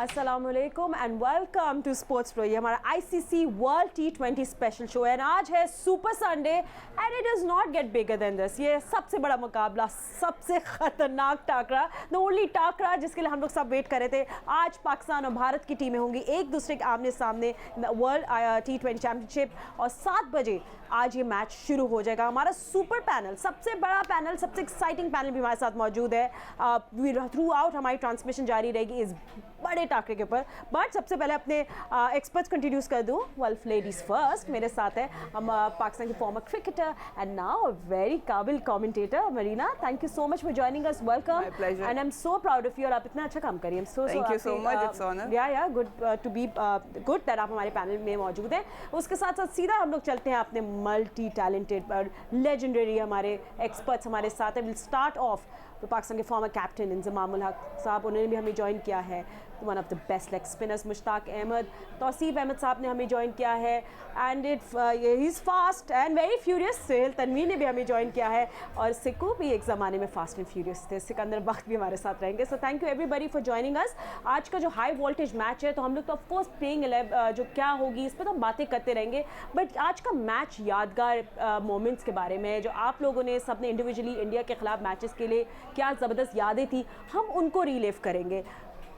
अस्सलामुअलैकुम and welcome to sports pro. ये हमारा ICC world T20 special show है। आज है super Sunday and it does not gate bigger than this. ये सबसे बड़ा मुकाबला, सबसे खतरनाक टाकरा, द ओनली टाकरा जिसके लिए हम लोग सब वेट कर रहे थे। आज पाकिस्तान और भारत की टीमें होंगी एक दूसरे के आमने सामने वर्ल्ड T20 चैम्पियनशिप, और 7 बजे आज ये मैच शुरू हो जाएगा। हमारा सुपर पैनल, सबसे बड़ा पैनल, सबसे एक्साइटिंग पैनल भी हमारे साथ मौजूद है। थ्रू आउट हमारी ट्रांसमिशन जारी रहेगी इस बड़े टाकरे के ऊपर। बट सबसे पहले अपने एक्सपर्ट्स को इंट्रोड्यूस कर दूँ। वेल्फ लेडीज फर्स्ट, मेरे साथ है हम पाकिस्तान की former cricketer and now a very काबिल commentator Marina. Thank you so much for joining us, welcome and I am so proud of you. और आप इतना अच्छा काम करिए। Thank you so much, it's honour. Yeah good to be good that आप हमारे panel में मौजूद हैं। उसके साथ साथ सीधा हम लोग चलते हैं अपने मल्टी टैलेंटेड और लेजेंडरी हमारे एक्सपर्ट्स हमारे साथ हैं। विल स्टार्ट ऑफ तो पाकिस्तान के फॉर्मर कैप्टन इंजमामुल हक साहब, उन्होंने भी हमें ज्वाइन किया है। One of the best leg spinners Mushtaq Ahmed, Tauseef Ahmed साहब ने हमें ज्वाइन किया है and he is fast and very furious. Sohail Tanvir ने भी हमें ज्वाइन किया है और सिक्कू भी एक ज़माने में फास्ट एंड फ्यूरियस थे। सिकंदर बख्त भी हमारे साथ रहेंगे। So thank you everybody for joining us. आज का जो हाई वोल्टेज मैच है तो हम लोग तो ऑफकोर्स प्लेइंग 11 जो क्या होगी इस पर तो हम बातें करते रहेंगे, बट आज का मैच यादगार मोमेंट्स के बारे में, जो आप लोगों ने सबने इंडिविजुअली इंडिया के खिलाफ मैचेस के लिए क्या ज़बरदस्त यादें थी, हम उनको रिलीव करेंगे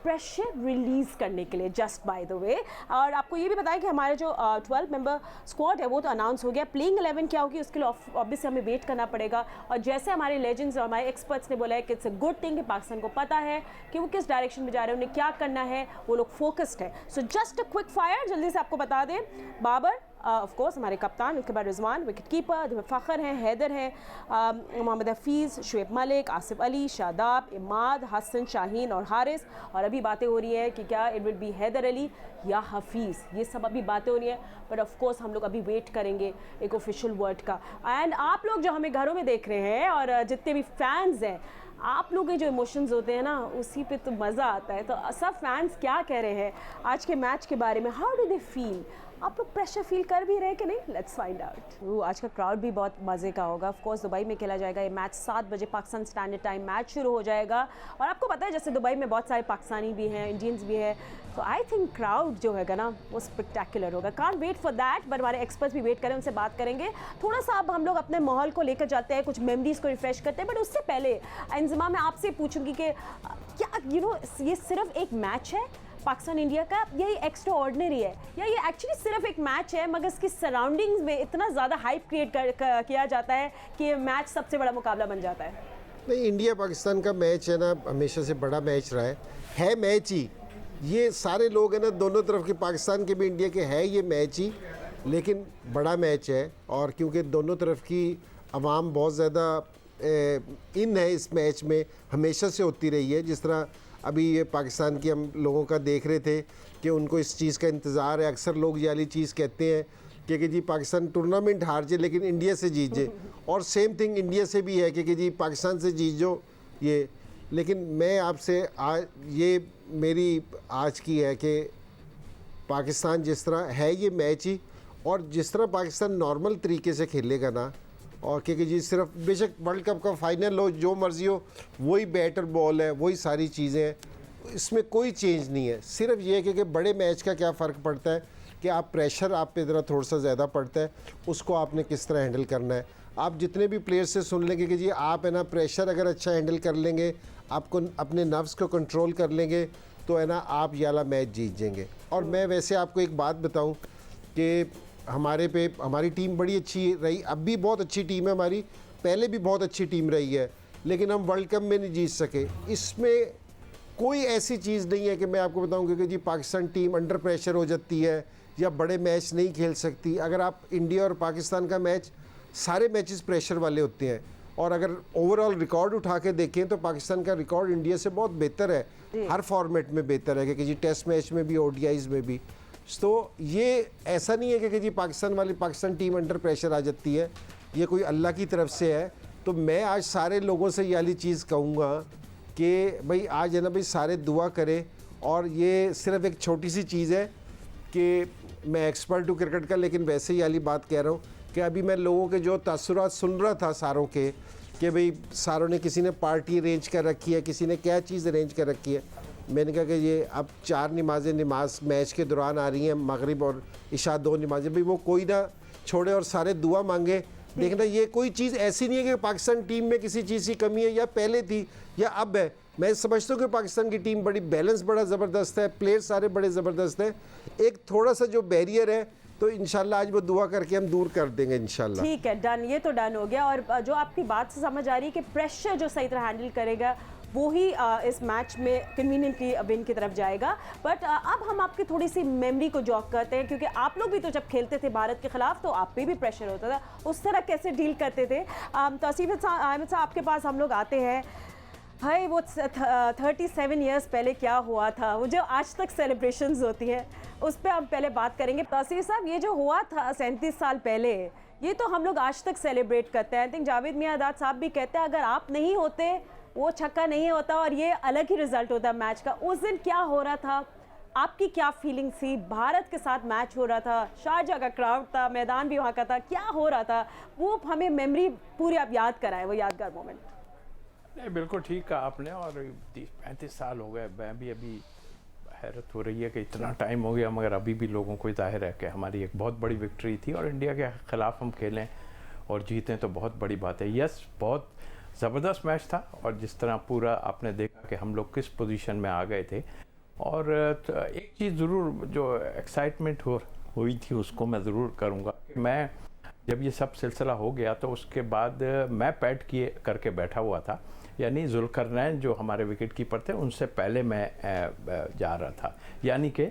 प्रेशर रिलीज़ करने के लिए, जस्ट बाय द वे। और आपको ये भी बताया कि हमारे जो 12 मेंबर स्क्वाड है वो तो अनाउंस हो गया। प्लेइंग 11 क्या होगी उसके लिए ऑब्वियसली हमें वेट करना पड़ेगा। और जैसे हमारे लेजेंड्स और हमारे एक्सपर्ट्स ने बोला है कि इट्स अ गुड थिंग कि पाकिस्तान को पता है कि वो किस डायरेक्शन में जा रहे हैं, उन्हें क्या करना है, वो लोग फोकस्ड है। So just a quick fire, जल्दी से आपको बता दें। बाबर ऑफ कोर्स हमारे कप्तान, उसके बाद रिजवान विकेट कीपर, फ़खर हैं, हैदर हैं, मोहम्मद हफीज़, शुएब मलिक, आसिफ अली, शादाब, इमाद, हसन, शाहीन और हारिस। और अभी बातें हो रही है कि क्या it will be Haider Ali या हफीज़, ये सब अभी बातें हो रही हैं, बट ऑफ कोर्स हम लोग अभी वेट करेंगे एक ऑफिशियल वर्ड का। एंड आप लोग जो हमें घरों में देख रहे हैं और जितने भी फैंस हैं, आप लोग के जो इमोशंस होते हैं ना, उसी पे तो मज़ा आता है। तो सब फैंस क्या कह रहे हैं आज के मैच के बारे में, हाउ डू दे फील, आप लोग प्रेशर फील कर भी रहे कि नहीं, लेट्स फाइंड आउट। आज का क्राउड भी बहुत मज़े का होगा। ऑफ कोर्स दुबई में खेला जाएगा ये मैच, 7 बजे पाकिस्तान स्टैंडर्ड टाइम मैच शुरू हो जाएगा। और आपको पता है जैसे दुबई में बहुत सारे पाकिस्तानी भी हैं, इंडियंस भी हैं, तो आई थिंक क्राउड जो है ना वो स्पेक्टेकुलर होगा। Can't wait for that, but हमारे एक्सपर्ट्स भी वेट करें, उनसे बात करेंगे। थोड़ा सा अब हम लोग अपने माहौल को लेकर जाते हैं, कुछ मेमोरीज को रिफ्रेश करते हैं। बट उससे पहले इंजमा मैं आपसे पूछूंगी कि क्या ये सिर्फ एक मैच है पाकिस्तान इंडिया का, या ये एक्स्ट्रा ऑर्डिनरी है, या ये एक्चुअली सिर्फ एक मैच है मगर इसकी सराउंडिंग्स में इतना ज़्यादा हाइप क्रिएट किया जाता है कि ये मैच सबसे बड़ा मुकाबला बन जाता है? नहीं, इंडिया पाकिस्तान का मैच है ना, हमेशा से बड़ा मैच रहा है मैच ही। ये सारे लोग हैं ना, दोनों तरफ के, पाकिस्तान के भी इंडिया के, है ये मैच ही, लेकिन बड़ा मैच है। और क्योंकि दोनों तरफ की आवाम बहुत ज़्यादा इन है इस मैच में, हमेशा से होती रही है। जिस तरह अभी ये पाकिस्तान की हम लोगों का देख रहे थे कि उनको इस चीज़ का इंतज़ार है। अक्सर लोग ये वाली चीज़ कहते हैं कि जी पाकिस्तान टूर्नामेंट हार जाए लेकिन इंडिया से जीत जाए, और सेम थिंग इंडिया से भी है कि जी पाकिस्तान से जीत जो ये। लेकिन मैं आपसे आज ये मेरी आज की है कि पाकिस्तान जिस तरह है ये मैच ही, और जिस तरह पाकिस्तान नॉर्मल तरीके से खेलेगा ना, और क्योंकि जी सिर्फ बेशक वर्ल्ड कप का फाइनल हो, जो मर्ज़ी हो, वही बैट और बॉल है, वही सारी चीज़ें हैं, इसमें कोई चेंज नहीं है। सिर्फ ये है कि बड़े मैच का क्या फ़र्क पड़ता है कि आप प्रेशर आप पे ज़रा थोड़ा सा ज़्यादा पड़ता है, उसको आपने किस तरह हैंडल करना है। आप जितने भी प्लेयर से सुन लेंगे कि जी आप है ना प्रेशर अगर अच्छा हैंडल कर लेंगे, आपको अपने नर्व्स को कंट्रोल कर लेंगे, तो है ना आप ये वाला मैच जीत जाएंगे। और मैं वैसे आपको एक बात बताऊँ कि हमारी टीम बड़ी अच्छी रही, अब भी बहुत अच्छी टीम है हमारी, पहले भी बहुत अच्छी टीम रही है, लेकिन हम वर्ल्ड कप में नहीं जीत सके। इसमें कोई ऐसी चीज़ नहीं है कि मैं आपको बताऊं कि जी पाकिस्तान टीम अंडर प्रेशर हो जाती है या बड़े मैच नहीं खेल सकती। अगर आप इंडिया और पाकिस्तान का मैच, सारे मैचेस प्रेशर वाले होते हैं, और अगर ओवरऑल रिकॉर्ड उठा के देखें तो पाकिस्तान का रिकॉर्ड इंडिया से बहुत बेहतर है, हर फॉर्मेट में बेहतर है, क्योंकि जी टेस्ट मैच में भी, ODIs में भी। तो ये ऐसा नहीं है कि जी पाकिस्तान टीम अंडर प्रेशर आ जाती है, ये कोई अल्लाह की तरफ से है। तो मैं आज सारे लोगों से ये वाली चीज़ कहूँगा कि भाई आज है ना भाई सारे दुआ करें। और ये सिर्फ एक छोटी सी चीज़ है कि मैं एक्सपर्ट हूँ क्रिकेट का, लेकिन वैसे ही वाली बात कह रहा हूँ कि अभी मैं लोगों के जो तासुरात सुन रहा था सारों के, कि भाई सारों ने, किसी ने पार्टी अरेंज कर रखी है, किसी ने क्या चीज़ अरेंज कर रखी है, मैंने कहा कि ये अब 4 नमाज मैच के दौरान आ रही हैं, मगरिब और इशा 2 नमाजें, भाई वो कोई ना छोड़े और सारे दुआ मांगे। देखना ये कोई चीज़ ऐसी नहीं है कि पाकिस्तान टीम में किसी चीज़ की कमी है, या पहले थी या अब है। मैं समझता हूँ कि पाकिस्तान की टीम बड़ी बैलेंस बड़ा ज़बरदस्त है, प्लेयर सारे बड़े ज़बरदस्त हैं। एक थोड़ा सा जो बैरियर है तो इंशाल्लाह आज वो दुआ करके हम दूर कर देंगे इंशाल्लाह। ठीक है, डन, ये तो डन हो गया। और जो आपकी बात से समझ आ रही है कि प्रेशर जो सही तरह हैंडल करेगा वो ही इस मैच में कन्वीनियंटली विन की तरफ जाएगा। बट अब हम आपकी थोड़ी सी मेमोरी को जॉक करते हैं, क्योंकि आप लोग भी तो जब खेलते थे भारत के खिलाफ तो आप पे भी प्रेशर होता था, उस तरह कैसे डील करते थे? तो अहमद साहब आपके पास हम लोग आते हैं। भाई वो 37 इयर्स पहले क्या हुआ था, वो जो आज तक सेलिब्रेशंस होती हैं उस पर हम पहले बात करेंगे। तौसीफ साहब, ये जो हुआ था 37 साल पहले, ये तो हम लोग आज तक सेलिब्रेट करते हैं। आई थिंक जावेद मियाँदाद साहब भी कहते हैं अगर आप नहीं होते वो छक्का नहीं होता और ये अलग ही रिजल्ट होता मैच का। उस दिन क्या हो रहा था, आपकी क्या फीलिंग थी? भारत के साथ मैच हो रहा था, शारजा का क्राउड था, मैदान भी वहाँ का था, क्या हो रहा था वो हमें मेमोरी पूरी आप याद कराएं, वो यादगार मोमेंट। नहीं, बिल्कुल ठीक कहा आपने। और 30-35 साल हो गए, मैं भी अभी हैरत हो रही है कि इतना टाइम हो गया, मगर अभी भी लोगों को जाहिर है कि हमारी एक बहुत बड़ी विक्ट्री थी और इंडिया के ख़िलाफ़ हम खेलें और जीतें तो बहुत बड़ी बात है। यस, बहुत ज़बरदस्त मैच था और जिस तरह पूरा आपने देखा कि हम लोग किस पोजीशन में आ गए थे। और एक चीज़ ज़रूर जो एक्साइटमेंट हुई थी उसको मैं ज़रूर करूँगा। मैं जब ये सब सिलसिला हो गया तो उसके बाद मैं पैड किए करके बैठा हुआ था, यानी जुल्करनैन जो हमारे विकेट कीपर थे उनसे पहले मैं जा रहा था। यानी कि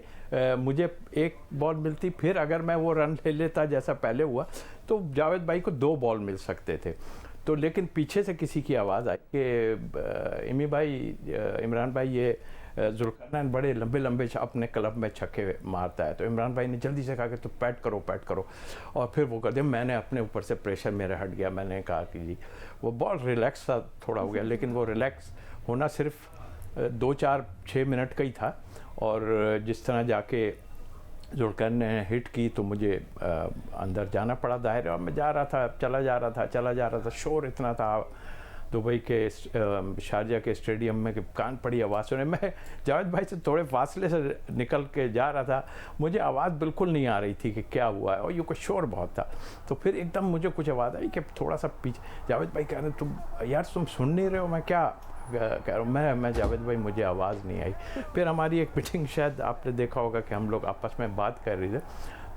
मुझे एक बॉल मिलती, फिर अगर मैं वो रन ले लेता जैसा पहले हुआ तो जावेद भाई को 2 बॉल मिल सकते थे। तो लेकिन पीछे से किसी की आवाज़ आई कि इमरान भाई ये जुल्करनैन बड़े लंबे लंबे अपने क्लब में छक्के मारता है। तो इमरान भाई ने जल्दी से कहा कि तो पैड करो और फिर वो कर दिया। मैंने अपने ऊपर से प्रेशर मेरा हट गया। मैंने कहा कि जी वो बॉल रिलैक्स सा थोड़ा हो गया, लेकिन वो रिलैक्स होना सिर्फ 2-4-6 मिनट का ही था। और जिस तरह जाके जुल्करनैन ने हिट की तो मुझे अंदर जाना पड़ा दायरे, और मैं जा रहा था, चला जा रहा था। शोर इतना था दुबई के शारजा के स्टेडियम में कि कान पड़ी आवाज़ सुने। मैं जावेद भाई से थोड़े फासले से निकल के जा रहा था, मुझे आवाज़ बिल्कुल नहीं आ रही थी कि क्या हुआ है, और ये कुछ शोर बहुत था। तो फिर एकदम मुझे कुछ आवाज़ आई कि थोड़ा सा पीछे। जावेद भाई कह रहे तुम यार तुम सुन नहीं रहे हो? मैं क्या कह रहा हूँ? मैं जावेद भाई मुझे आवाज़ नहीं आई। फिर हमारी एक मीटिंग, शायद आपने देखा होगा कि हम लोग आपस में बात कर रहे थे,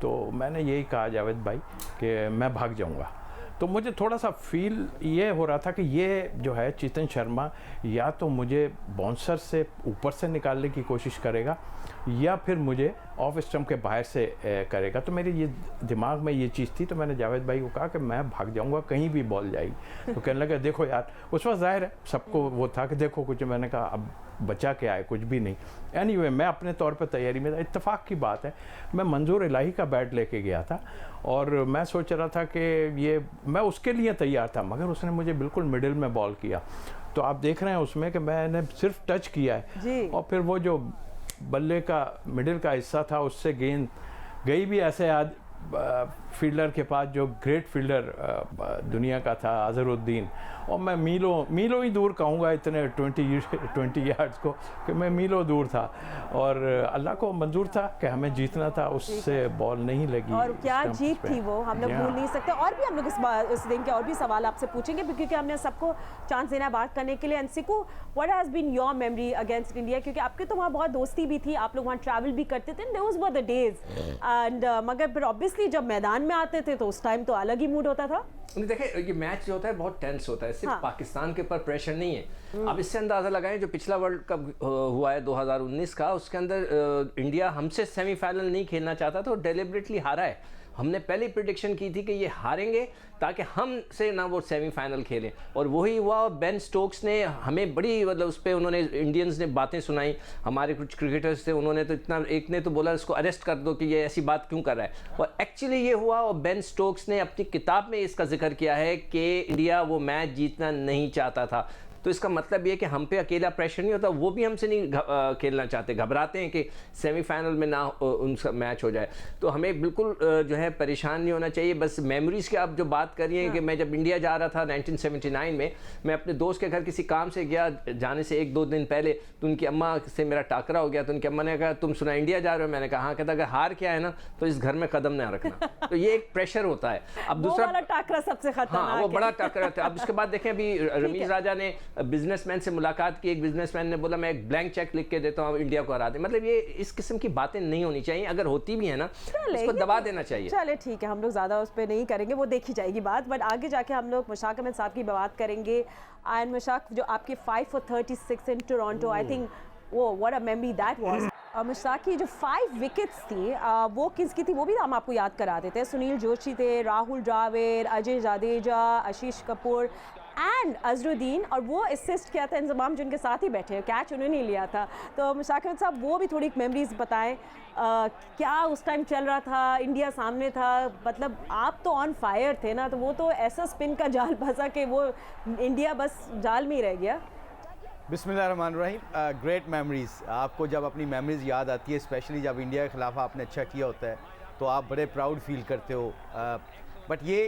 तो मैंने यही कहा जावेद भाई कि मैं भाग जाऊँगा। तो मुझे थोड़ा सा फील ये हो रहा था कि ये जो है चेतन शर्मा या तो मुझे बाउंसर से ऊपर से निकालने की कोशिश करेगा या फिर मुझे ऑफ स्टंप के बाहर से करेगा। तो मेरे ये दिमाग में ये चीज़ थी। तो मैंने जावेद भाई को कहा कि मैं भाग जाऊंगा, कहीं भी बॉल जाएगी। तो कहने लगा देखो यार, उस वक्त जाहिर है सबको वो था कि देखो कुछ। मैंने कहा अब बचा के आए, कुछ भी नहीं। एनीवे मैं अपने तौर पे तैयारी में था। इत्तेफाक की बात है, मैं मंजूर इलाही का बैट लेके गया था और मैं सोच रहा था कि ये मैं उसके लिए तैयार था, मगर उसने मुझे बिल्कुल मिडिल में बॉल किया। तो आप देख रहे हैं उसमें कि मैंने सिर्फ टच किया है और फिर वो जो बल्ले का मिडिल का हिस्सा था उससे गेंद गई भी ऐसे आज फील्डर के पास जो ग्रेट फील्डर दुनिया का था, अजहरुद्दीन। और मैं मीलों ही दूर कहूँगा इतने 20 यार्ड्स को, कि मैं मीलों दूर था। और अल्लाह को मंजूर था कि हमें जीतना था, उससे बॉल नहीं लगी। और क्या जीत थी वो, हम लोग भूल नहीं सकते। और भी हम लोग इस दिन के और भी सवाल आपसे पूछेंगे, क्योंकि हमने सबको चांस देना बात करने के लिए। अंसिकू, what has been your memory against India? क्योंकि आपके तो वहाँ बहुत दोस्ती भी थी, आप लोग वहाँ ट्रैवल भी करते थे, those were the days. And मगर फिर ऑब्वियसली जब मैदान में आते थे तो उस टाइम तो अलग ही मूड होता था। देखिए ये मैच जो होता है बहुत टेंस होता है, सिर्फ पाकिस्तान के ऊपर प्रेशर नहीं है। अब इससे अंदाज़ा लगाएं जो पिछला वर्ल्ड कप हुआ है 2019 का, उसके अंदर इंडिया हमसे सेमीफाइनल नहीं खेलना चाहता था और डेलिबरेटली हारा है। हमने पहले प्रिडिक्शन की थी कि ये हारेंगे ताकि हम से ना वो सेमीफाइनल खेलें, और वही हुआ। बेन स्टोक्स ने हमें बड़ी मतलब उस पर उन्होंने इंडियंस ने बातें सुनाई। हमारे कुछ क्रिकेटर्स थे, उन्होंने तो इतना, एक ने तो बोला इसको अरेस्ट कर दो कि ये ऐसी बात क्यों कर रहा है, और एक्चुअली ये हुआ। और बेन स्टोक्स ने अपनी किताब में इसका जिक्र किया है कि इंडिया वो मैच जीतना नहीं चाहता था। तो इसका मतलब ये कि हम पे अकेला प्रेशर नहीं होता, वो भी हमसे नहीं खेलना चाहते, घबराते हैं कि सेमीफाइनल में ना उनका मैच हो जाए। तो हमें बिल्कुल जो है परेशान नहीं होना चाहिए। बस मेमोरीज़ की आप जो बात कर रही हैं कि मैं जब इंडिया जा रहा था 1979 में, मैं अपने दोस्त के घर किसी काम से गया, जाने से 1-2 दिन पहले तो उनकी अम्मा से मेरा टाकरा हो गया। तो उनकी अम्मा ने कहा तुम सुना इंडिया जा रहे हो? मैंने कहा हाँ। कहता अगर हार के आए ना तो इस घर में कदम ना रखना। तो ये एक प्रेशर होता है। अब दूसरा वाला टाकरा सबसे खतरनाक हाँ, वो है। बड़ा टाकरा था। अब उसके बाद देखें, अभी रमीज राजा ने बिजनेसमैन से मुलाकात की, एक बिजनेसमैन ने बोला मैं एक ब्लैंक चेक लिख के देता हूँ, इंडिया को हरा दे। मतलब ये इस किस्म की बातें नहीं होनी चाहिए, अगर होती भी है ना उसको दबा देना चाहिए। चले ठीक है, हम लोग ज़्यादा उस पर नहीं करेंगे, वो देखी जाएगी बात। बट आगे जाके हम लोग मुशाक अहमद साहब की बात करेंगे। एंड मुशाक जो आपके 5 for 36 in Toronto, I think वो what a memory that was. Mushtaq की जो 5 विकेट्स थी वो किसकी थी, वो भी हम आपको याद करा देते हैं। सुनील जोशी थे, राहुल द्रविड़, अजय जाडेजा, आशीष कपूर एंड अजरुद्दीन, और वो असिस्ट किया था इंजमाम जिनके साथ ही बैठे, कैच उन्होंने लिया था। तो मुश्ताक अहमद साहब वो भी थोड़ी मेमोरीज बताएं, क्या उस टाइम चल रहा था, इंडिया सामने था, मतलब आप तो ऑन फायर थे ना, तो वो तो ऐसा स्पिन का जाल फंसा कि वो इंडिया बस जाल में ही रह गया। बिस्मिल्लाहिर्रहमानिर्रहीम। Great memories. आपको जब अपनी मेमोरीज़ याद आती है, स्पेशली जब इंडिया के ख़िलाफ़ आपने अच्छा किया होता है, तो आप बड़े प्राउड फील करते हो। बट ये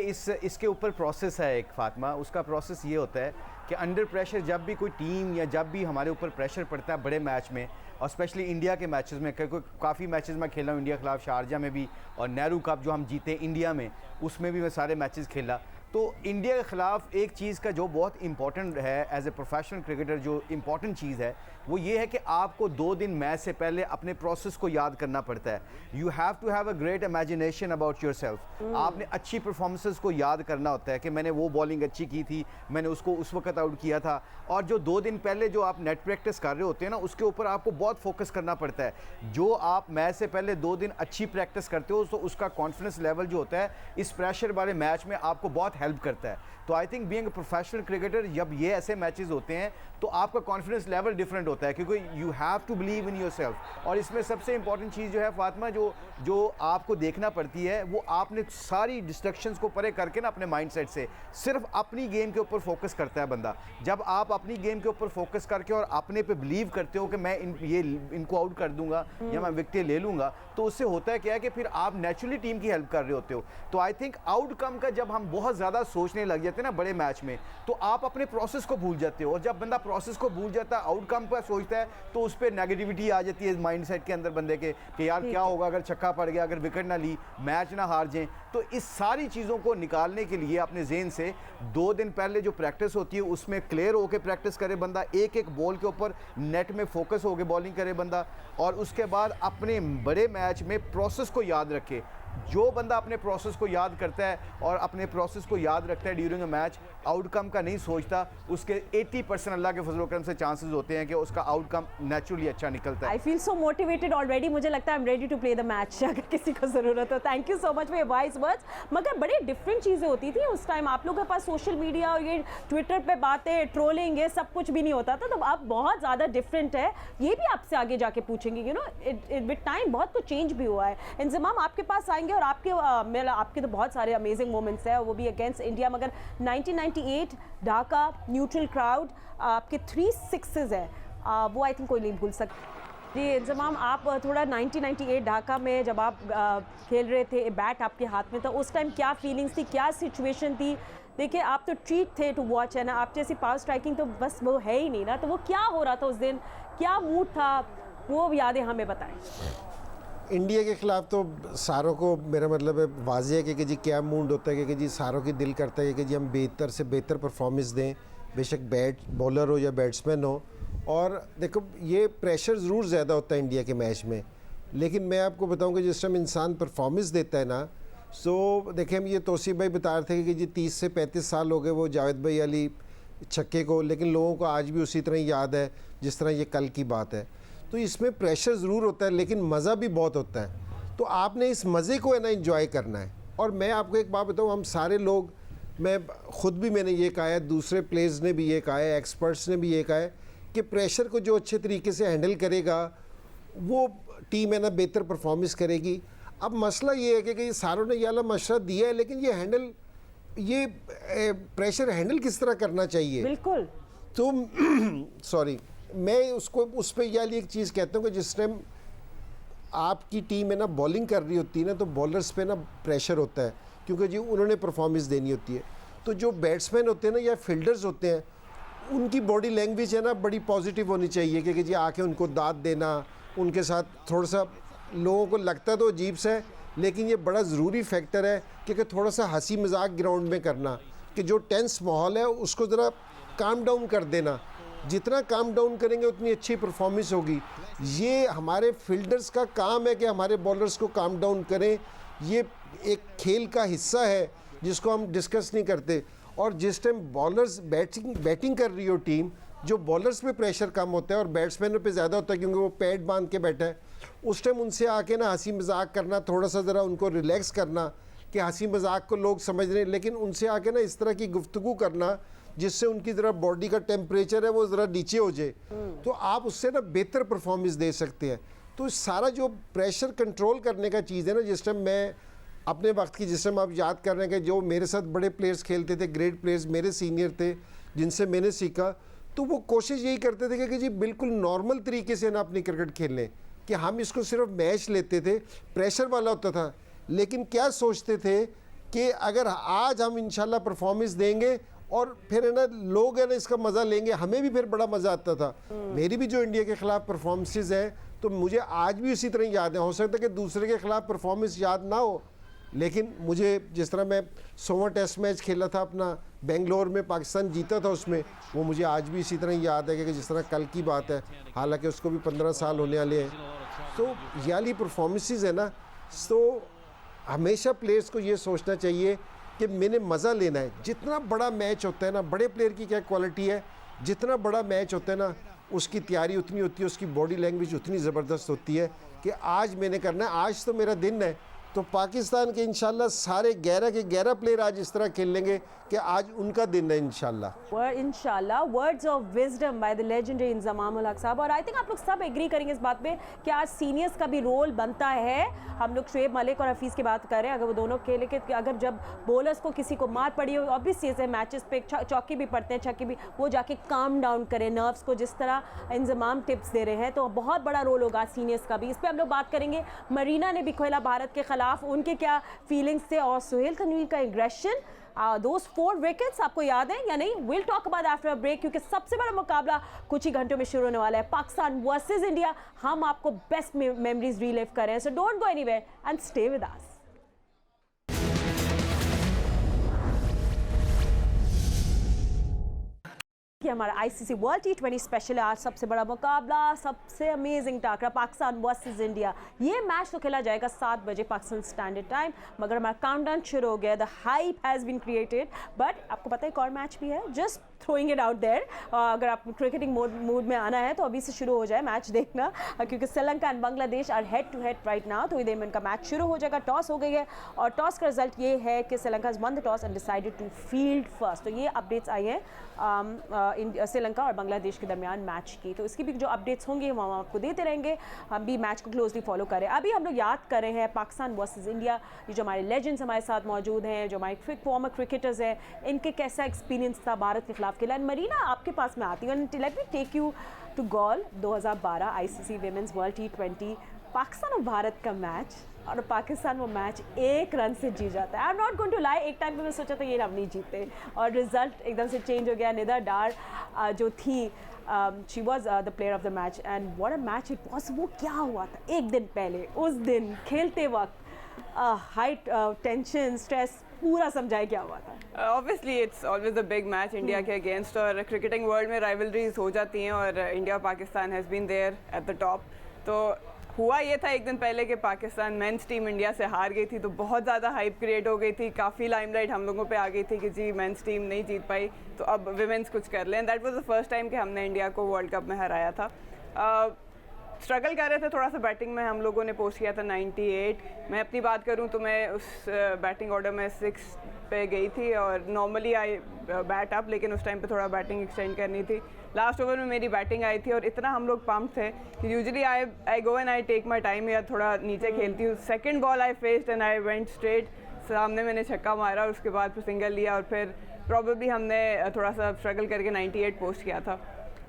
इसके ऊपर प्रोसेस है एक, फातिमा। उसका प्रोसेस ये होता है कि अंडर प्रेशर जब भी कोई टीम या जब भी हमारे ऊपर प्रेशर पड़ता है बड़े मैच में, और स्पेशली इंडिया के मैचेस में, क्योंकि काफ़ी मैचेस मैं खेला हूँ इंडिया के खिलाफ, शारजा में भी, और नेहरू कप जो हम जीते इंडिया में, उसमें भी मैं सारे मैचेस खेला। तो इंडिया के ख़िलाफ़ एक चीज़ का जो बहुत इंपॉर्टेंट है एज ए प्रोफेशनल क्रिकेटर, जो इंपॉर्टेंट चीज़ है वो ये है कि आपको 2 दिन मैच से पहले अपने प्रोसेस को याद करना पड़ता है। You have to have a great imagination about yourself. आपने अच्छी परफॉर्मेंसेस को याद करना होता है कि मैंने वो बॉलिंग अच्छी की थी, मैंने उसको उस वक्त आउट किया था। और जो 2 दिन पहले जो आप नेट प्रैक्टिस कर रहे होते हैं ना, उसके ऊपर आपको बहुत फोकस करना पड़ता है। जो आप मैच से पहले 2 दिन अच्छी प्रैक्टिस करते हो तो उसका कॉन्फिडेंस लेवल जो होता है इस प्रेशर वाले मैच में आपको बहुत हेल्प करता है। तो I think being a professional cricketer, जब ये ऐसे मैचेस होते हैं तो आपका कॉन्फिडेंस लेवल डिफरेंट होता है, क्योंकि you have to believe in yourself. और इसमें सबसे इंपॉर्टेंट चीज़ जो है फातिमा, जो आपको देखना पड़ती है, वो आपने सारी डिस्ट्रैक्शंस को परे करके ना अपने माइंडसेट से सिर्फ अपनी गेम के ऊपर फोकस करता है बंदा। जब आप अपनी गेम के ऊपर फोकस करके और अपने पे बिलीव करते हो कि मैं इनको आउट कर दूंगा या मैं विकेट ले लूँगा, तो उससे होता है क्या है कि फिर आप नेचुरली टीम की हेल्प कर रहे होते हो। तो आई थिंक आउटकम का जब हम बहुत ज़्यादा सोचने लग जाते हैं ना बड़े मैच में, तो आप अपने प्रोसेस को भूल जाते हो। और जब बंदा प्रोसेस को भूल जाता है, आउटकम पर सोचता है, तो उस पर नेगेटिविटी आ जाती है माइंडसेट के अंदर बंदे के कि यार क्या होगा अगर छक्का पड़ गया, अगर विकेट ना ली, मैच ना हार जाएं। तो इस सारी चीज़ों को निकालने के लिए अपने ज़हन से 2 दिन पहले जो प्रैक्टिस होती है उसमें क्लियर होकर प्रैक्टिस करे बंदा, एक एक बॉल के ऊपर नेट में फोकस होकर बॉलिंग करे बंदा, और उसके बाद अपने बड़े मैच में प्रोसेस को याद रखे। जो बंदा अपने प्रोसेस को याद करता है और अपने प्रोसेस को याद रखता है ड्यूरिंग अ मैच, आउटकम का नहीं सोचता, उसके 80% अल्लाह के फजल करम से चांसेस होते हैं कि उसका आउटकम नेचुरली अच्छा निकलता है। I feel so motivated already, मुझे लगता है I am ready to play the match अगर किसी को ज़रूरत हो। Thank you so much for your wise words. मगर बड़ी डिफरेंट चीज़ें होती थी उस टाइम, आप लोगों के पास सोशल मीडिया और ये ट्विटर पे बातें, ट्रोलिंग, ये सब कुछ भी नहीं होता था। तो अब बहुत ज़्यादा डिफरेंट है, ये भी आपसे आगे जाके पूछेंगे। यू नो विद टाइम बहुत कुछ चेंज भी हुआ है। इंजमाम आपके पास आएंगे और आपके तो बहुत सारे अमेजिंग मोमेंट्स हैं, वो भी अगेंस्ट इंडिया। मगर 1998 ढाका न्यूट्रल क्राउड, आपके 3 6s है, वो आई थिंक कोई नहीं भूल सकता। जी इंजमाम, आप थोड़ा 1998 ढाका में जब आप खेल रहे थे, बैट आपके हाथ में था, उस टाइम क्या फीलिंग्स थी, क्या सिचुएशन थी? देखिए आप तो ट्रीट थे टू वॉच, है ना, आप जैसी पावर स्ट्राइकिंग तो बस वो है ही नहीं ना। तो वो क्या हो रहा था उस दिन, क्या मूड था, वो यादें हमें बताएं। इंडिया के ख़िलाफ़ तो सारों को मेरा मतलब है वाज़ेह है कि जी क्या मूड होता है कि जी सारों की दिल करता है कि जी हम बेहतर से बेहतर परफॉर्मेंस दें, बेशक बॉलर हो या बैट्समैन हो। और देखो ये प्रेशर ज़रूर ज़्यादा होता है इंडिया के मैच में, लेकिन मैं आपको बताऊं कि जिस टाइम इंसान परफॉर्मेंस देता है ना, सो देखें हम ये तौसीफ भाई बता रहे थे कि जी 30 से 35 साल हो गए वो जावेद भाई वाली छक्के को, लेकिन लोगों को आज भी उसी तरह याद है जिस तरह ये कल की बात है। तो इसमें प्रेशर ज़रूर होता है, लेकिन मज़ा भी बहुत होता है। तो आपने इस मज़े को है ना एंजॉय करना है। और मैं आपको एक बात बताऊँ, हम सारे लोग, मैं ख़ुद भी मैंने ये कहा है, दूसरे प्लेयर्स ने भी ये कहा है, एक्सपर्ट्स ने भी ये कहा है कि प्रेशर को जो अच्छे तरीके से हैंडल करेगा वो टीम है ना बेहतर परफॉर्मेंस करेगी। अब मसला ये है कि सारों ने ये वाला मशवरा दिया है, लेकिन ये प्रेशर हैंडल किस तरह करना चाहिए। बिल्कुल। तो सॉरी, मैं उसको उस पर यह एक चीज़ कहता हूँ कि जिस टाइम आपकी टीम है ना बॉलिंग कर रही होती है ना, तो बॉलर्स पे ना प्रेशर होता है, क्योंकि जी उन्होंने परफॉर्मेंस देनी होती है। तो जो बैट्समैन होते हैं ना या फील्डर्स होते हैं, उनकी बॉडी लैंग्वेज है ना बड़ी पॉजिटिव होनी चाहिए, क्योंकि जी आके उनको दाद देना, उनके साथ थोड़ा सा, लोगों को लगता तो अजीब सा है लेकिन ये बड़ा ज़रूरी फैक्टर है, क्योंकि थोड़ा सा हंसी मजाक ग्राउंड में करना, कि जो टेंस माहौल है उसको ज़रा काम डाउन कर देना। जितना काम डाउन करेंगे उतनी अच्छी परफॉर्मेंस होगी। ये हमारे फील्डर्स का काम है कि हमारे बॉलर्स को काम डाउन करें। ये एक खेल का हिस्सा है जिसको हम डिस्कस नहीं करते। और जिस टाइम बॉलर्स बैटिंग कर रही हो टीम, जो बॉलर्स पे प्रेशर कम होता है और बैट्समैनों पे ज़्यादा होता है, क्योंकि वो पैड बांध के बैठा है, उस टाइम उनसे आके ना हंसी मजाक करना, थोड़ा सा ज़रा उनको रिलैक्स करना कि हंसी मजाक को लोग समझ रहे हैं, लेकिन उनसे आके ना इस तरह की गुफ्तगू करना जिससे उनकी ज़रा बॉडी का टेम्परेचर है वो ज़रा नीचे हो जाए, तो आप उससे ना बेहतर परफॉर्मेंस दे सकते हैं। तो सारा जो प्रेशर कंट्रोल करने का चीज़ है ना, जिस टाइम मैं अपने वक्त की, जिस टाइम आप याद कर रहे हैं कि जो मेरे साथ बड़े प्लेयर्स खेलते थे, ग्रेट प्लेयर्स मेरे सीनियर थे जिनसे मैंने सीखा, तो वो कोशिश यही करते थे कि जी बिल्कुल नॉर्मल तरीके से ना अपनी क्रिकेट खेल लें, कि हम इसको सिर्फ मैच लेते थे, प्रेशर वाला होता था, लेकिन क्या सोचते थे कि अगर आज हम इंशाल्लाह परफॉर्मेंस देंगे और फिर है ना लोग है ना इसका मज़ा लेंगे, हमें भी फिर बड़ा मज़ा आता था। मेरी भी जो इंडिया के ख़िलाफ़ परफॉर्मेंसेज हैं तो मुझे आज भी उसी तरह याद है। हो सकता है कि दूसरे के ख़िलाफ़ परफॉर्मेंस याद ना हो, लेकिन मुझे जिस तरह मैं 100वां टेस्ट मैच खेला था अपना बेंगलोर में, पाकिस्तान जीता था उसमें, वो मुझे आज भी इसी तरह याद है कि जिस तरह कल की बात है, हालांकि उसको भी 15 साल होने वाले हैं। तो ये वाली परफॉर्मेंसेज है ना, तो हमेशा प्लेयर्स को ये सोचना चाहिए कि मैंने मज़ा लेना है। जितना बड़ा मैच होता है ना, बड़े प्लेयर की क्या क्वालिटी है, जितना बड़ा मैच होता है ना उसकी तैयारी उतनी होती है, उसकी बॉडी लैंग्वेज उतनी ज़बरदस्त होती है कि आज मैंने करना है, आज तो मेरा दिन है। तो पाकिस्तान के इंशाल्लाह सारे 11 के 11 प्लेयर आज इस तरह खेल लेंगे कि आज उनका दिन है इंशाल्लाह। इंशाल्लाह words of wisdom by the legendary Inzamam ul Haq साहब। और आई थिंक आप लोग सब एग्री करेंगे इस बात पे कि आज सीनियर्स का भी रोल बनता है। हम लोग शुएब मलिक और हफीज़ की बात कर रहे हैं, अगर वो दोनों खेले कि अगर जब बॉलर्स को किसी को मार पड़ी हो, ऑब्वियस चीज़ है मैचेस पे चौके भी पड़ते हैं, छक्के भी, वो जाके काम डाउन करें नर्व्स को, जिस तरह इंजमाम टिप्स दे रहे हैं, तो बहुत बड़ा रोल होगा सीनियर्स का भी। इस पर हम लोग बात करेंगे। मरीना ने भी खेला भारत के खिलाफ, उनके क्या फीलिंग्स थे, और सुहेल तनवीर का एग्रेशन, दोज 4 विकेट्स आपको याद है या नहीं? Will talk about after a break, क्योंकि सबसे बड़ा मुकाबला कुछ ही घंटों में शुरू होने वाला है, पाकिस्तान वर्सेस इंडिया। हम आपको बेस्ट मेमोरीज रीलिव कर रहे हैं, so don't go anywhere and stay with us. कि हमारा आईसीसी वर्ल्ड T20 स्पेशल है। आज सबसे बड़ा मुकाबला, सबसे अमेजिंग टाकरा, पाकिस्तान वर्सेस इंडिया। ये मैच तो खेला जाएगा 7 बजे पाकिस्तान स्टैंडर्ड टाइम, मगर हमारा काउंटडाउन शुरू हो गया। The hype has been created, but आपको पता है एक और मैच भी है, just throwing it out there. अगर आप क्रिकेटिंग मूड में आना है तो अभी से शुरू हो जाए मैच देखना, क्योंकि Sri Lanka and Bangladesh are head to head right now. तो इधर में इनका मैच शुरू हो जाएगा। टॉस हो गई है और टॉस का रिजल्ट ये है कि Sri Lanka won the toss and decided to field first. तो ये अपडेट्स आई हैं श्रीलंका और बांग्लादेश के दरमियान मैच की। तो इसकी भी जो अपडेट्स होंगे वो हम आपको देते रहेंगे। हम भी मैच को क्लोजली फॉलो करें। अभी हम लोग याद कर रहे हैं पाकिस्तान वर्सेस इंडिया। ये जो हमारे लेजेंड्स हमारे साथ मौजूद हैं, जो हमारे फॉर्मर क्रिकेटर्स हैं, इनके कैसा एक्सपीरियंस था भारत के खिलाफ खेला। मरीना आपके पास में आती हूँ, let me take you to goal 2012 ICC women's world T20 Pakistan और भारत का मैच, और पाकिस्तान वो मैच 1 रन से जीत जाता है। I am not going to lie, एक टाइम पे मैं सोचा था ये हम नहीं जीते, और रिजल्ट एकदम से चेंज हो गया। निदा डार जो थी, she was the player of the match, and what a match it was. वो क्या हुआ था एक दिन पहले, उस दिन खेलते वक्त हाई टेंशन, स्ट्रेस, पूरा समझाए क्या हुआ था। Obviously it's always a big match India के अगेंस्ट, और क्रिकेटिंग वर्ल्ड में राइवलरीज हो जाती हैं, और India Pakistan has been there at the top. तो हुआ ये था एक दिन पहले कि पाकिस्तान मेंस टीम इंडिया से हार गई थी, तो बहुत ज़्यादा हाइप क्रिएट हो गई थी, काफ़ी लाइमलाइट हम लोगों पे आ गई थी कि जी मेंस टीम नहीं जीत पाई, तो अब विमेंस कुछ कर लें। That was the first time कि हमने इंडिया को वर्ल्ड कप में हराया था। स्ट्रगल कर रहे थे थोड़ा सा बैटिंग में, हम लोगों ने पोस्ट किया था 98। मैं अपनी बात करूं तो मैं उस बैटिंग ऑर्डर में 6 पे गई थी, और नॉर्मली आई बैट अप, लेकिन उस टाइम पे थोड़ा बैटिंग एक्सटेंड करनी थी। लास्ट ओवर में मेरी बैटिंग आई थी, और इतना हम लोग पम्प थे कि usually I go and I take my time, या थोड़ा नीचे खेलती हूँ। Second ball I faced and I went straight, सामने मैंने छक्का मारा, उसके बाद फिर सिंगल लिया, और फिर प्रॉबेबली हमने थोड़ा सा स्ट्रगल करके 98 पोस्ट किया था,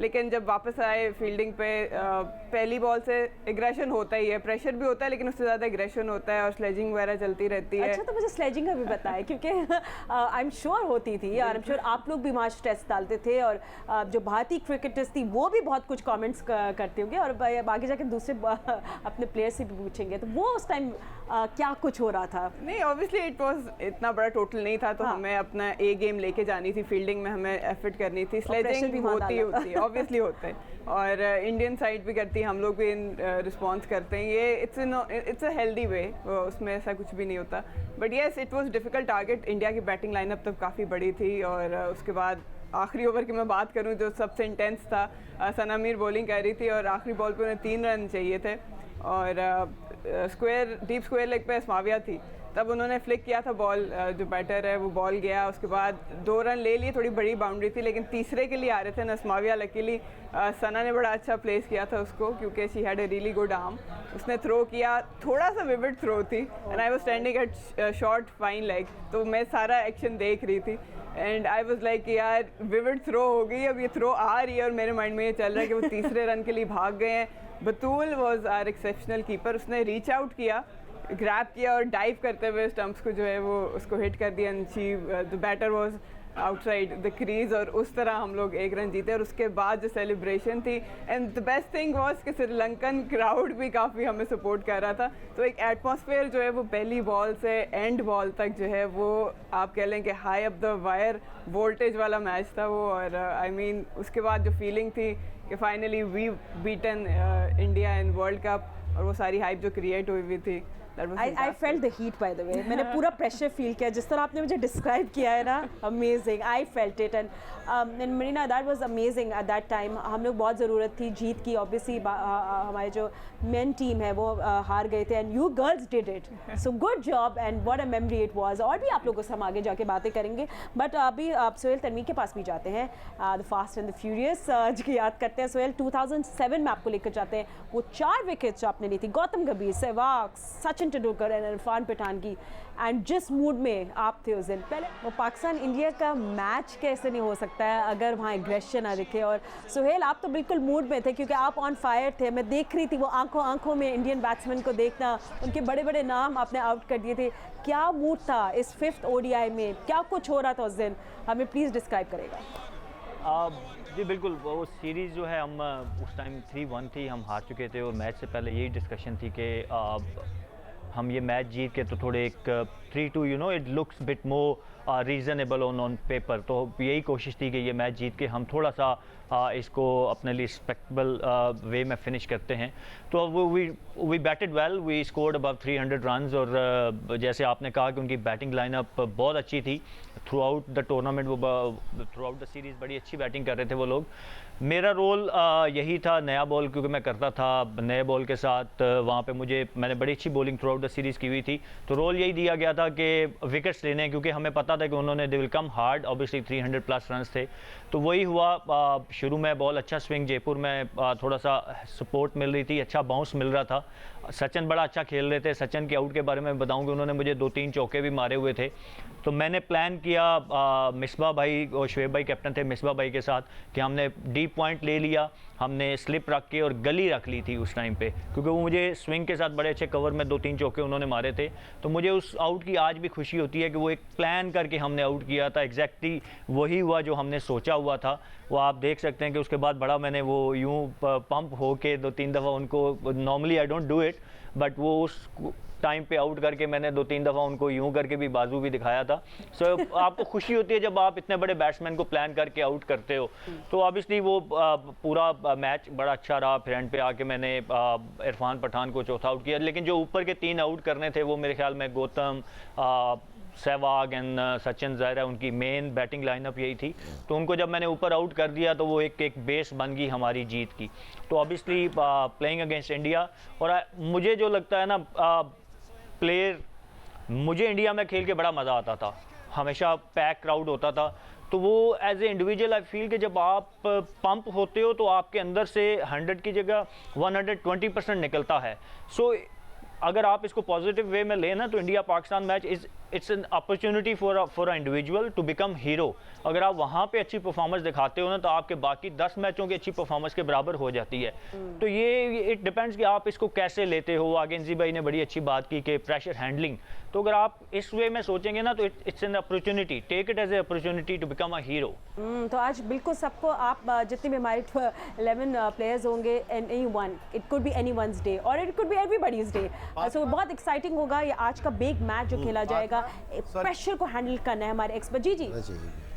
लेकिन जब वापस आए फील्डिंग पे पहली बॉल से एग्रेशन होता ही है, प्रेशर भी होता है लेकिन उससे ज़्यादा एग्रेशन होता है और स्लेजिंग वगैरह चलती रहती है। अच्छा, तो मुझे स्लेजिंग का भी बताएं, क्योंकि आई एम श्योर होती थी और आई एम श्योर आप लोग भी मैच टेस्ट डालते थे और जो भारतीय क्रिकेटर्स थी वो भी बहुत कुछ कमेंट्स करते होंगे और आगे जाके दूसरे अपने प्लेयर से भी पूछेंगे, तो वो उस टाइम क्या कुछ हो रहा था? नहीं, ऑब्वियसली इट वाज इतना बड़ा टोटल नहीं था, तो हमें अपना ए गेम लेके जानी थी, फील्डिंग में हमें एफर्ट करनी थी, स्लेजिंग भी होती है ऑब्वियसली होता है और इंडियन साइड भी करती है, हम लोग भी इन रिस्पॉन्स करते हैं, ये इट्स अ हेल्दी वे, उसमें ऐसा कुछ भी नहीं होता। But yes, it was difficult target. India की बैटिंग लाइनअप तब काफ़ी बड़ी थी और उसके बाद आखिरी ओवर की मैं बात करूं जो सबसे इंटेंस था, सना मीर बॉलिंग कर रही थी और आखिरी बॉल पे उन्हें 3 रन चाहिए थे और डीप स्क्वायर लेग पे अस्माविया थी, तब उन्होंने फ्लिक किया था बॉल, जो बैटर है वो बॉल गया, उसके बाद 2 रन ले लिए, थोड़ी बड़ी बाउंड्री थी लेकिन तीसरे के लिए आ रहे थे नस्माविया। लकीली सना ने बड़ा अच्छा प्लेस किया था उसको क्योंकि she had a really good arm, उसने थ्रो किया, थोड़ा सा विविड थ्रो थी and I was standing at short fine leg, तो मैं सारा एक्शन देख रही थी एंड आई वाज लाइक यार विविड थ्रो हो गई, अब ये थ्रो आ रही है और मेरे माइंड में ये चल रहा है कि वो तीसरे रन के लिए भाग गए हैं। बतूल वाज आवर एक्सेप्शनल कीपर, उसने रीच आउट किया, ग्रैब किया और डाइव करते हुए स्टंप्स को जो है वो उसको हिट कर दिया and she the batter was outside the crease और उस तरह हम लोग 1 रन जीते। और उसके बाद जो सेलिब्रेशन थी and the best thing was कि श्रीलंकन क्राउड भी काफ़ी हमें सपोर्ट कर रहा था, तो एक एटमॉस्फेयर जो है वो पहली बॉल से एंड बॉल तक जो है वो आप कह लें कि high up the wire voltage वाला मैच था वो। और आई मीन उसके बाद जो फीलिंग थी कि finally we beaten India in world cup और वो सारी हाइप जो क्रिएट हुई हुई थी, I felt the heat by the way. मैंने पूरा प्रेशर फील किया जिस तरह आपने मुझे डिस्क्राइब किया है ना, amazing, I felt it and Marina that was amazing at that time. हम लोग बहुत ज़रूरत थी जीत की, ऑब्वियसली हमारे जो मेन टीम है वो हार गए थे and you girls did it, so good job and what a memory it was. और भी आप लोगों से हम आगे जाके बातें करेंगे, बट अभी आप सोहेल तनवीर के पास भी जाते हैं, the fast and the furious ji याद करते हैं। सोहेल 2007 में आपको लेकर जाते हैं, वो 4 विकेट्स जो आपने ली थी, गौतम गंभीर, सहवाग, सचिन तेंदुलकर एंड इरफान पठान की, एंड जिस मूड में आप थे उस दिन, पहले वो पाकिस्तान इंडिया का मैच कैसे नहीं हो सकता है अगर वहाँ एग्रेशन ना दिखे। और सोहेल आप तो बिल्कुल मूड में थे क्योंकि आप ऑन फायर थे, मैं देख रही थी वो आंखों आंखों में इंडियन बैट्समैन को देखना, उनके बड़े बड़े नाम आपने आउट कर दिए थे, क्या मूड था इस 5th ODI में, क्या कुछ हो रहा था उस दिन, हमें प्लीज़ डिस्क्राइब करेगा। जी बिल्कुल, वो सीरीज़ जो है हम उस टाइम 3-1 थी, हम हार चुके थे और मैच से पहले यही डिस्कशन थी कि हम ये मैच जीत के तो थोड़े एक 3-2 you know it looks bit more reasonable on paper, तो यही कोशिश थी कि ये मैच जीत के हम थोड़ा सा इसको अपने लिए रिस्पेक्टेबल वे में फिनिश करते हैं। तो we batted well, we scored above 300 runs और जैसे आपने कहा कि उनकी बैटिंग लाइनअप बहुत अच्छी थी थ्रू आउट द टूर्नामेंट, वो थ्रू आउट द सीरीज़ बड़ी अच्छी बैटिंग कर रहे थे वो लोग। मेरा रोल यही था, नया बॉल क्योंकि मैं करता था, नए बॉल के साथ वहाँ पे मैंने बड़ी अच्छी bowling through out the series की हुई थी, तो रोल यही दिया गया था कि विकेट्स लेने हैं क्योंकि हमें पता था कि उन्होंने they will come hard, obviously 300+ runs थे, तो वही हुआ। शुरू में बॉल अच्छा स्विंग, जयपुर में थोड़ा सा सपोर्ट मिल रही थी, अच्छा बाउंस मिल रहा था, सचिन बड़ा अच्छा खेल रहे थे। सचिन के आउट के बारे में बताऊं कि उन्होंने मुझे 2-3 चौके भी मारे हुए थे, तो मैंने प्लान किया मिसबा भाई और शुएब भाई कैप्टन थे, मिसबा भाई के साथ कि हमने डीप पॉइंट ले लिया, हमने स्लिप रख के और गली रख ली थी उस टाइम पे, क्योंकि वो मुझे स्विंग के साथ बड़े अच्छे कवर में 2-3 चौके उन्होंने मारे थे, तो मुझे उस आउट की आज भी खुशी होती है कि वो एक प्लान करके हमने आउट किया था। एग्जैक्टली वही हुआ जो हमने सोचा हुआ था, वो आप देख सकते हैं कि उसके बाद बड़ा मैंने वो यूँ पंप हो के 2-3 दफ़ा उनको, normally I don't do it, but वो उस टाइम पे आउट करके मैंने 2-3 दफ़ा उनको यूं करके भी बाजू भी दिखाया था। सो आपको खुशी होती है जब आप इतने बड़े बैट्समैन को प्लान करके आउट करते हो, तो ऑब्वियसली वो पूरा मैच बड़ा अच्छा रहा। फिर एंड पे आके मैंने इरफान पठान को चौथा आउट किया, लेकिन जो ऊपर के 3 आउट करने थे वो मेरे ख्याल में गौतम, सहवाग एंड सचिन, ज़ाहिर है उनकी मेन बैटिंग लाइनअप यही थी, तो उनको जब मैंने ऊपर आउट कर दिया तो वो एक बेस बन गई हमारी जीत की। तो ऑब्वियसली प्लेइंग अगेंस्ट इंडिया, और मुझे जो लगता है ना प्लेयर, मुझे इंडिया में खेल के बड़ा मज़ा आता था, हमेशा पैक क्राउड होता था, तो वो as a individual I feel कि जब आप पंप होते हो तो आपके अंदर से 100 की जगह 120% निकलता है। सो अगर आप इसको पॉजिटिव वे में लें ना, तो India Pakistan match is it's an opportunity for individual to become hero. अगर आप वहाँ पे अच्छी परफॉर्मेंस दिखाते हो ना तो आपके बाकी 10 मैचों की अच्छी परफॉर्मेंस के बराबर हो जाती है। तो ये इट डिपेंड्स कि आप इसको कैसे लेते हो। आगे जी भाई ने बड़ी अच्छी बात की कि प्रेशर हैंडलिंग, तो अगर आप इस वे में सोचेंगे ना तो it's an opportunity, take it as a opportunity to become a hero. तो आज बिल्कुल सबको आप जितने भी हमारे 11 प्लेयर्स होंगे, anyone, it could be anyone's day और it could be everybody's day, so बहुत एक्साइटिंग होगा ये आज का बिग मैच जो खेला जाएगा। प्रेशर को हैंडल करना है हमारे एक्सपर्ट।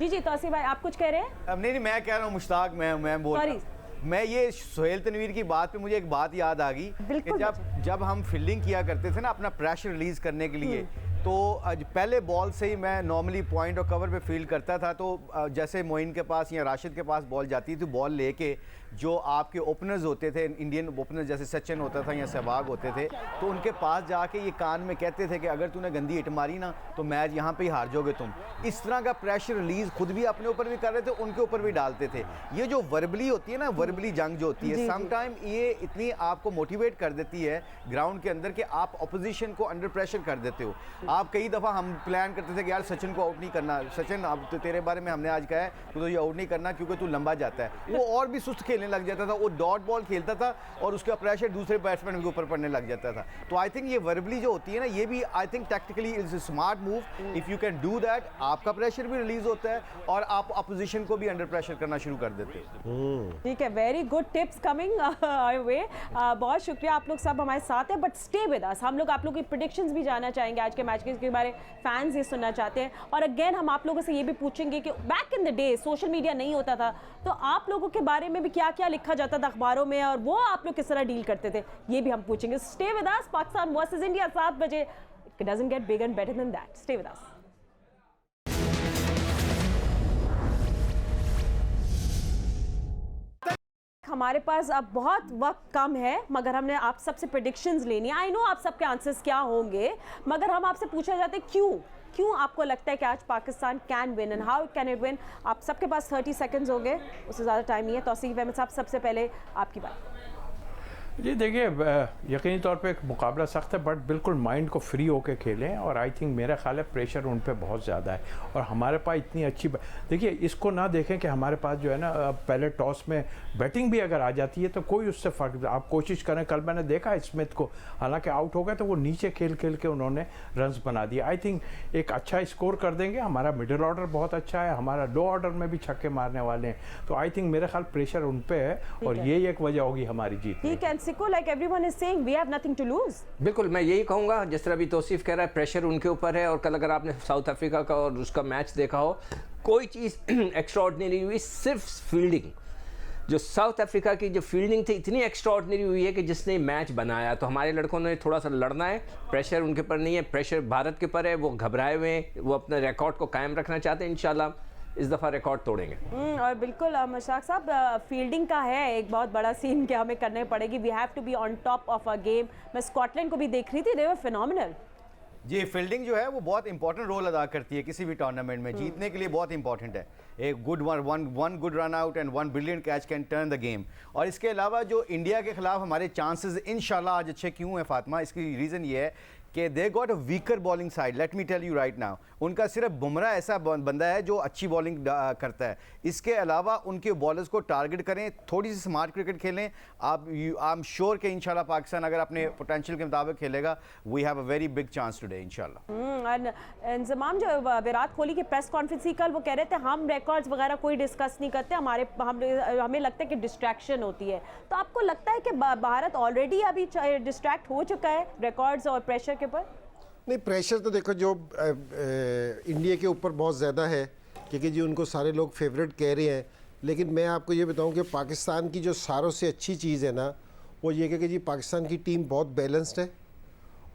जी तौसीफ भाई आप कुछ कह रहे हैं? नहीं मैं कह रहा हूँ मुश्ताक, मैं बोल रहा हूँ, मैं ये सोहेल तनवीर की बात पे मुझे एक बात याद आ गई कि जब हम फील्डिंग किया करते थे ना अपना प्रेशर रिलीज करने के लिए, तो पहले बॉल से ही मैं नॉर्मली पॉइंट और कवर पे फील्ड करता था। तो जैसे मोइन के पास या राशिद के पास बॉल जाती थी, बॉल लेके जो आपके ओपनर्स होते थे, इंडियन ओपनर्स जैसे सचिन होता था या सहवाग होते थे, तो उनके पास जाके ये कान में कहते थे कि अगर तूने गंदी हिट मारी ना तो मैच यहाँ पे ही हार जाओगे तुम। इस तरह का प्रेशर रिलीज खुद भी अपने ऊपर भी कर रहे थे, उनके ऊपर भी डालते थे। ये जो वर्बली होती है ना, वर्बली जंग जो होती है, सम टाइम ये इतनी आपको मोटिवेट कर देती है ग्राउंड के अंदर कि आप अपोजिशन को अंडर प्रेशर कर देते हो। आप कई दफ़ा हम प्लान करते थे कि यार सचिन को आउट नहीं करना, सचिन अब तो तेरे बारे में हमने आज कहा है तो ये आउट नहीं करना क्योंकि तू लंबा जाता है। वो और भी सुस्त खेलने लग जाता था, वो डॉट बॉल खेलता था और उसका प्रेशर दूसरे बैट्समैन के ऊपर पड़ने लग जाता था। तो आई थिंक ये वर्बली जो होती है ना, ये भी I think tactically is smart move. If you can do that, आपका प्रेशर भी रिलीज होता है और आप अपोजिशन को भी अंडर प्रेशर करना शुरू कर देते हो। ठीक है, very good tips coming our way. बहुत शुक्रिया, आप लोग सब हमारे साथ हैं, बट स्टे विद अस। हम लोग आप लोगों की प्रेडिक्शंस भी जानना चाहेंगे आज के मैच के बारे, फैंस ये सुनना चाहते हैं। और अगेन हम आप लोगों से ये भी पूछेंगे कि back in the day social media नहीं होता था, तो आप लोगों के बारे में भी क्या क्या लिखा जाता था अखबारों में और वो आप लोग किस तरह डील करते थे, ये भी हम पूछेंगे। Stay with us. Pakistan versus India 7 बजे। It doesn't get bigger and better than that. Stay with us. हमारे पास अब बहुत वक्त कम है, मगर हमने आप सबसे प्रेडिक्शंस लेनी है। आई नो आप सबके आंसर्स क्या होंगे, मगर हम आपसे पूछा जाते हैं क्यों आपको लगता है कि आज Pakistan can win and how can it win. आप सबके पास 30 सेकंड्स हो गए, उससे ज़्यादा टाइम नहीं है। तौसीफ अहमद साहब सबसे पहले आपकी बात। जी देखिए, यकीनी तौर पे एक मुकाबला सख्त है, बट बिल्कुल माइंड को फ्री होकर खेलें। और आई थिंक मेरा ख्याल है प्रेशर उन पे बहुत ज़्यादा है और हमारे पास इतनी अच्छी देखिए, इसको ना देखें कि हमारे पास जो है ना पहले टॉस में बैटिंग भी अगर आ जाती है तो कोई उससे फ़र्क, आप कोशिश करें। कल मैंने देखा स्मिथ को, हालांकि आउट हो गए तो वो नीचे खेल के उन्होंने रन्स बना दिए। आई थिंक एक अच्छा स्कोर कर देंगे। हमारा मिडिल ऑर्डर बहुत अच्छा है, हमारा लो ऑर्डर में भी छक्के मारने वाले हैं, तो आई थिंक मेरा ख्याल प्रेशर उन पे है और यही एक वजह होगी हमारी जीत। Like everyone is saying, we have nothing to lose. बिल्कुल, मैं यही कहूँगा जिस तरह भी तौसीफ कह रहा है, प्रेशर उनके ऊपर है। और कल अगर आपने साउथ अफ्रीका का और उसका मैच देखा हो, कोई चीज़ एक्स्ट्राऑर्डिनरी हुई, सिर्फ फील्डिंग। जो साउथ अफ्रीका की जो फील्डिंग थी इतनी एक्स्ट्राऑर्डिनरी हुई है कि जिसने मैच बनाया। तो हमारे लड़कों ने थोड़ा सा लड़ना है, प्रेशर उनके ऊपर नहीं है, प्रेशर भारत के ऊपर है। वो घबराए हुए हैं, वो अपने रिकॉर्ड को कायम रखना चाहते हैं। इंशाल्लाह इस दफ़ा रिकॉर्ड तोड़ेंगे। और बिल्कुल मुश्ताक साहब, फील्डिंग का है एक बहुत बड़ा सीन कि हमें करने पड़ेगी। We have to be on top of a game. मैं स्कॉटलैंड को भी देख रही थी, दे वर फिनोमिनल। जी, फील्डिंग जो है वो बहुत इंपॉर्टेंट रोल अदा करती है किसी भी टूर्नामेंट में, जीतने के लिए बहुत इंपॉर्टेंट है। एक good one good run out and one brilliant catch can turn the game. और इसके अलावा जो इंडिया के खिलाफ हमारे चांसेस इंशाल्लाह आज अच्छे क्यों हैं फातिमा, इसकी रीज़न ये है कि they got a weaker bowling side. Let me tell you right now, उनका सिर्फ बुमराह ऐसा बंदा है जो अच्छी बॉलिंग करता है। इसके अलावा उनके बॉलर्स को टारगेट करें, थोड़ी सी स्मार्ट क्रिकेट खेलें। आई एम श्योर कि इंशाल्लाह पाकिस्तान अगर अपने पोटेंशियल के मुताबिक खेलेगा, we have a very big chance today इंशाल्लाह। इंजमाम, जो विराट कोहली की प्रेस कॉन्फ्रेंस थी कल, वो कह रहे थे हम रिकॉर्ड्स वगैरह कोई डिस्कस नहीं करते, हमें लगता है कि डिस्ट्रैक्शन होती है। तो आपको लगता है कि भारत ऑलरेडी अभी डिस्ट्रैक्ट हो चुका है रिकॉर्ड्स और प्रेशर के ऊपर? नहीं, प्रेशर तो देखो जो इंडिया के ऊपर बहुत ज़्यादा है, क्योंकि जी उनको सारे लोग फेवरेट कह रहे हैं। लेकिन मैं आपको ये बताऊं कि पाकिस्तान की जो सारों से अच्छी चीज़ है ना, वो ये कि जी पाकिस्तान की टीम बहुत बैलेंस्ड है।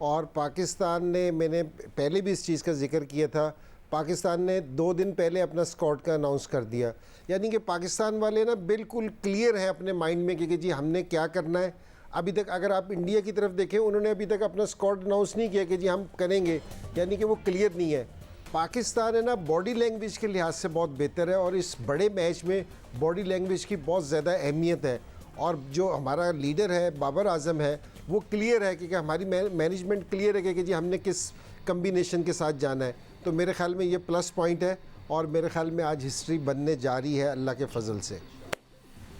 और पाकिस्तान ने, मैंने पहले भी इस चीज़ का जिक्र किया था, पाकिस्तान ने 2 दिन पहले अपना स्क्वाड का अनाउंस कर दिया। यानी कि पाकिस्तान वाले ना बिल्कुल क्लियर है अपने माइंड में कि जी हमने क्या करना है। अभी तक अगर आप इंडिया की तरफ देखें, उन्होंने अभी तक अपना स्क्वाड अनाउंस नहीं किया कि जी हम करेंगे, यानी कि वो क्लियर नहीं है। पाकिस्तान है ना बॉडी लैंग्वेज के लिहाज से बहुत बेहतर है और इस बड़े मैच में बॉडी लैंग्वेज की बहुत ज़्यादा अहमियत है। और जो हमारा लीडर है बाबर आजम है, वो क्लियर है कि हमारी मैनेजमेंट क्लियर है कि जी हमने कम्बिनेशन के साथ जाना है, तो मेरे ख्याल में ये प्लस पॉइंट है और मेरे ख्याल में आज हिस्ट्री बनने जा रही है अल्लाह के फजल से।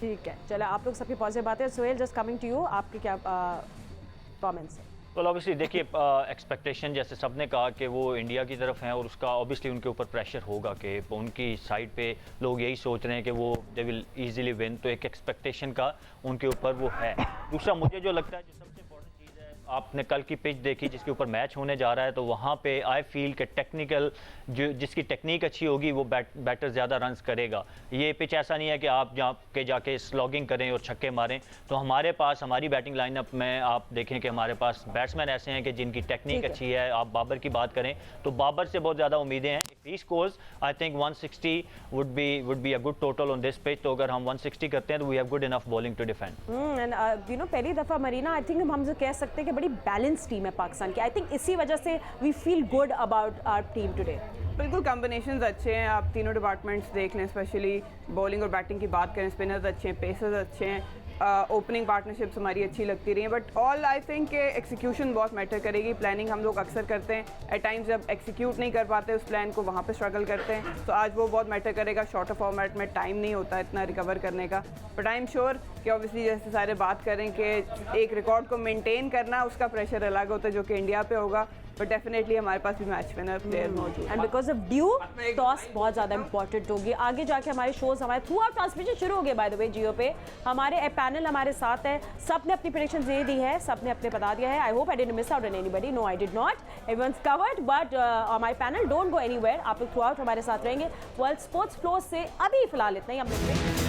ठीक है, चलो आप लोग सबकी पॉजिटिव बातें। Sohail, just coming to you, आपके क्या कमेंट्स हैं? well obviously देखिए एक्सपेक्टेशन जैसे सबने कहा कि वो इंडिया की तरफ हैं और उसका ऑब्वियसली उनके ऊपर प्रेशर होगा कि उनकी साइड पे लोग यही सोच रहे हैं कि वो दे विल इजीली विन, तो एक एक्सपेक्टेशन का उनके ऊपर वो है। दूसरा मुझे जो लगता है जो सबसे इंपॉर्टेंट चीज़ है, आपने कल की पिच देखी जिसके ऊपर मैच होने जा रहा है, तो वहाँ पे आई फील कि टेक्निकल जो जिसकी टेक्निक अच्छी होगी वो बैटर ज़्यादा रन्स करेगा। ये पिच ऐसा नहीं है कि आप जाके स्लॉगिंग करें और छक्के मारें, तो हमारे पास हमारी बैटिंग लाइनअप में आप देखें कि हमारे पास बैट्समैन ऐसे हैं कि जिनकी टेक्निक अच्छी है। आप बाबर की बात करें तो बाबर से बहुत ज़्यादा उम्मीदें हैं। If he scores I think 160 would be a good total on this pitch, तो अगर हम 160 करते हैं तो we have good enough bowling to defend. And you know पहली दफ़ा मरीना आई थिंक हम कह सकते हैं कि बड़ी बैलेंस टीम है पाकिस्तान की। आई थिंक इसी वजह से we feel good about our team today. बिल्कुल कॉम्बिनेशंस अच्छे हैं, आप तीनों डिपार्टमेंट्स देख लें, स्पेशली बॉलिंग और बैटिंग की बात करें, स्पिनर्स अच्छे हैं, पेसर्स अच्छे हैं, ओपनिंग पार्टनरशिप्स हमारी अच्छी लगती रही हैं, बट ऑल आई थिंक के एक्सिक्यूशन बहुत मैटर करेगी। प्लानिंग हम लोग अक्सर करते हैं, एट टाइम्स जब एक्सिक्यूट नहीं कर पाते उस प्लान को, वहाँ पे स्ट्रगल करते हैं, तो आज वो बहुत मैटर करेगा। शॉर्टर फॉर्मेट में टाइम नहीं होता इतना रिकवर करने का, बट आई एम श्योर कि ऑब्वियसली जैसे सारे बात करें कि एक रिकॉर्ड को मेनटेन करना उसका प्रेशर अलग होता है जो कि इंडिया पे होगा, बट डेफिनेटली हमारे पास भी मैच विनर प्लेयर मौजूद है। And because of due toss बहुत ज़्यादा इंपॉर्टेंट होगी। आगे जाके हमारे शोज हमारे थ्रू आउट ट्रांसमिशन शुरू हो गए बाय द वे जियो पे। हमारे पैनल हमारे साथ है, सब ने अपनी प्रेडिक्शन दे दी है, सब ने अपने बता दिया है। I hope I didn't miss out on anybody, no I did not, everyone's covered, but my panel don't go anywhere. आप लोग थ्रू आउट हमारे साथ रहेंगे। वर्ल्ड स्पोर्ट्स फ्लो से अभी फिलहाल इतना ही हम लोग